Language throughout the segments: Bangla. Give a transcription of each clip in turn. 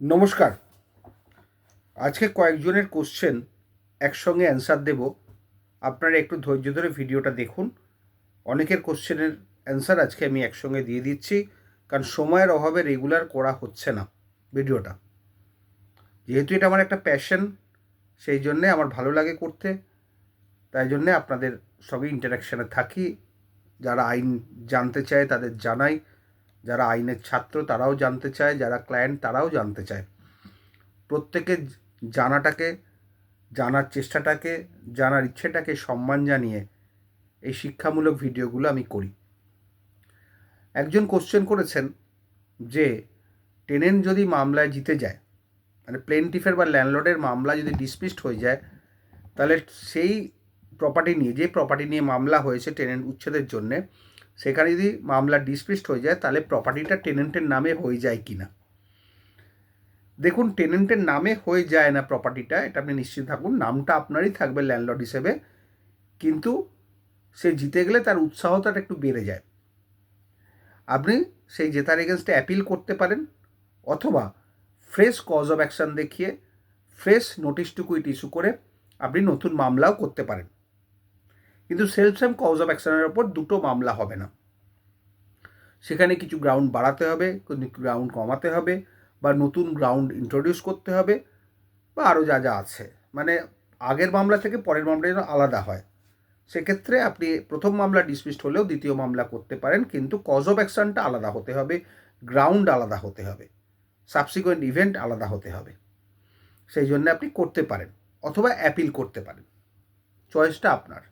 নমস্কার। আজকে কয়েকজনের কোশ্চেন একসঙ্গে অ্যান্সার দেব। আপনারা একটু ধৈর্য ধরে ভিডিওটা দেখুন। অনেকের কোশ্চেনের অ্যান্সার আজকে আমি একসঙ্গে দিয়ে দিচ্ছি, কারণ সময়ের অভাবে রেগুলার করা হচ্ছে না ভিডিওটা। যেহেতু এটা আমার একটা প্যাশন, সেই জন্যে আমার ভালো লাগে করতে, তাই জন্যে আপনাদের সঙ্গে ইন্টারাকশানে থাকি। যারা আইন জানতে চায় তাদের জানাই, যারা আইনের ছাত্র তারাও জানতে চায়, যারা ক্লায়েন্ট তারাও জানতে চায়। প্রত্যেকে জানার চেষ্টাটাকে, জানার ইচ্ছেটাকে সম্মান জানিয়ে এই শিক্ষামূলক ভিডিওগুলো আমি করি। একজন কোশ্চেন করেছেন যে টেনেন্ট যদি মামলায় জিতে যায়, মানে প্লেনটিফের বা ল্যান্ডলর্ডের মামলা যদি ডিসমিসড হয়ে যায়, তাহলে সেই প্রপার্টি নিয়ে, যে প্রপার্টি নিয়ে মামলা হয়েছে টেনেন্ট উচ্ছেদের জন্যে, সেখানে যদি মামলা ডিসমিসড হয়ে যায় তাহলে প্রপার্টিটা টেনেন্টের নামে হয়ে যায় কি না। দেখুন, টেনেন্টের নামে হয়ে যায় না প্রপার্টিটা, এটা আপনি নিশ্চিত থাকুন। নামটা আপনারই থাকবে ল্যান্ডলর্ড হিসেবে, কিন্তু সে জিতে গেলে তার উৎসাহটা একটু বেড়ে যায়। আপনি সেই জেতার এগেনস্টে অ্যাপিল করতে পারেন, অথবা ফ্রেশ কজ অফ অ্যাকশান দেখিয়ে fresh notice to quit issue করে আপনি নতুন মামলাও করতে পারেন। কিন্তু সেলফ সেম কজ অফ অ্যাকশানের ওপর দুটো মামলা হবে না। সেখানে কিছু গ্রাউন্ড বাড়াতে হবে, কিছু গ্রাউন্ড কমাতে হবে, বা নতুন গ্রাউন্ড ইন্ট্রোডিউস করতে হবে, বা আরও যা যা আছে। মানে আগের মামলা থেকে পরের মামলা যেন আলাদা হয়। সেক্ষেত্রে আপনি প্রথম মামলা ডিসমিসড হলেও দ্বিতীয় মামলা করতে পারেন, কিন্তু কজ অফ অ্যাকশনটা আলাদা হতে হবে, গ্রাউন্ড আলাদা হতে হবে, সাবসিকুয়েন্ট ইভেন্ট আলাদা হতে হবে। সেই জন্য আপনি করতে পারেন, অথবা অ্যাপিল করতে পারেন, চয়েসটা আপনার।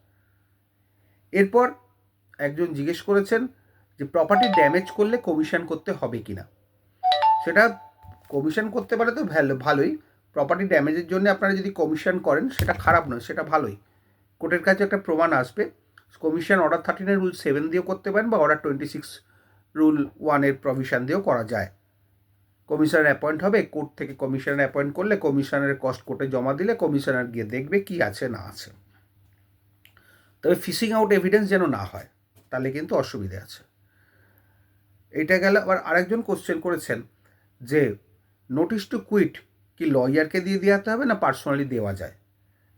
এরপর একজন জিজ্ঞেস করেছেন যে প্রপার্টি ড্যামেজ করলে কমিশন করতে হবে কি না। সেটা কমিশন করতে পারে তো ভালোই। প্রপার্টি ড্যামেজের জন্য আপনারা যদি কমিশন করেন সেটা খারাপ নয়, সেটা ভালোই। কোর্টের কাছে একটা প্রমাণ আসবে। কমিশন অর্ডার 13 রুল 7 দিয়েও করতে পারেন, বা অর্ডার 26 রুল 1 প্রভিশন দিয়েও করা যায়। কমিশনার অ্যাপয়েন্ট হবে, কোর্ট থেকে কমিশনার অ্যাপয়েন্ট করলে কমিশনারের কস্ট কোর্টে জমা দিলে কমিশনার গিয়ে দেখবে কি আছে না আছে। তবে ফিশিং আউট এভিডেন্স যেন না হয়, তাহলে কিন্তু অসুবিধে আছে। এইটা গেল। আবার আরেকজন কোশ্চেন করেছেন যে নোটিশ টু কুইট কি লয়ারকে দিয়ে দেওয়াতে হবে না পার্সোনালি দেওয়া যায়।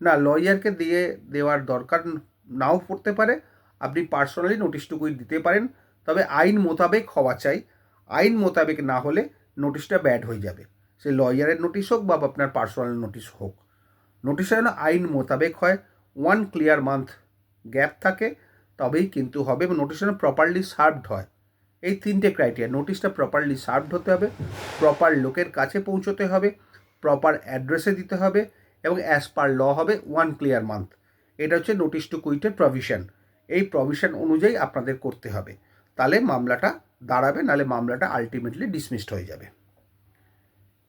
না, লয়ারকে দিয়ে দেওয়ার দরকার নাও পড়তে পারে, আপনি পার্সোনালি নোটিশ টু কুইট দিতে পারেন। তবে আইন মোতাবেক হওয়া চাই। আইন মোতাবেক না হলে নোটিশটা ব্যাড হয়ে যাবে। সে লয়ারের নোটিশ হোক বা আপনার পার্সোনাল নোটিশ হোক, নোটিশটা যেন আইন মোতাবেক হয়, 1 ক্লিয়ার মান্থ গ্যাপ থাকে, তবেই কিন্তু হবে। এবং নোটিশটা যেন প্রপারলি সার্ভড হয়। এই 3টে ক্রাইটেরিয়া: নোটিশটা প্রপারলি সার্ভড হতে হবে, প্রপার লোকের কাছে পৌঁছতে হবে, প্রপার অ্যাড্রেসে দিতে হবে, এবং অ্যাজ পার ল হবে 1 ক্লিয়ার মান্থ। এটা হচ্ছে নোটিশ টু কুইটের প্রভিশন। এই প্রভিশন অনুযায়ী আপনাদের করতে হবে, তাহলে মামলাটা দাঁড়াবে, নাহলে মামলাটা আলটিমেটলি ডিসমিসড হয়ে যাবে।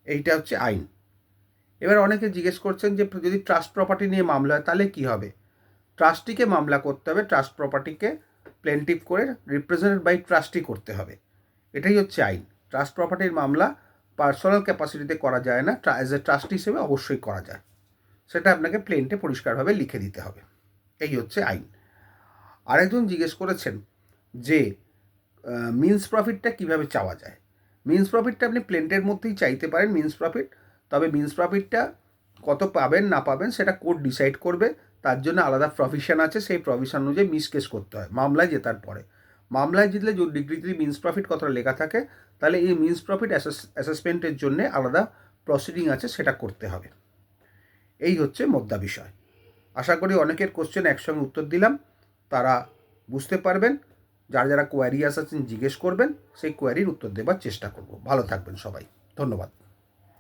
এইটা হচ্ছে আইন। এবার অনেকে জিজ্ঞেস করছেন যে যদি ট্রাস্ট প্রপার্টি নিয়ে মামলা হয় তাহলে কী হবে। ট্রাস্টিকে মামলা করতে হবে, ট্রাস্ট প্রপার্টিকে প্লেন্টিভ করে রিপ্রেজেন্টেড বাই ট্রাস্টি করতে হবে। এটাই হচ্ছে আইন। ট্রাস্ট প্রপার্টির মামলা পার্সোনাল ক্যাপাসিটিতে করা যায় না, অ্যাজ এ ট্রাস্টি হিসেবে অবশ্যই করা যায়। সেটা আপনাকে প্লেন্টে পরিষ্কারভাবে লিখে দিতে হবে। এই হচ্ছে আইন। আরেকজন জিজ্ঞেস করেছেন যে মিন্স প্রফিটটা কিভাবে চাওয়া যায়। মিন্স প্রফিটটা আপনি প্লেন্টের মধ্যেই চাইতে পারেন মিন্স প্রফিট। তবে মিন্স প্রফিটটা কত পাবেন না পাবেন সেটা কোর্ট ডিসাইড করবে। তার জন্য আলাদা প্রভিশন আছে, সেই প্রভিশন অনুযায়ী মিস কেস করতে হয় মামলায় জেতার পরে। মামলায় জিতলে ডিগ্রি যদি মিন্স প্রফিট কতটা লেখা থাকে, তাহলে এই মিন্স প্রফিট অ্যাসেসমেন্টের জন্য আলাদা প্রসিডিং আছে, সেটা করতে হবে। এই হচ্ছে মোদ্দা বিষয়। আশা করি অনেকের কোশ্চেন একসঙ্গে উত্তর দিলাম, তারা বুঝতে পারবেন। যারা যারা কোয়ারি আছেন জিজ্ঞেস করবেন, সেই কোয়ারির উত্তর দেবার চেষ্টা করব। ভালো থাকবেন সবাই, ধন্যবাদ।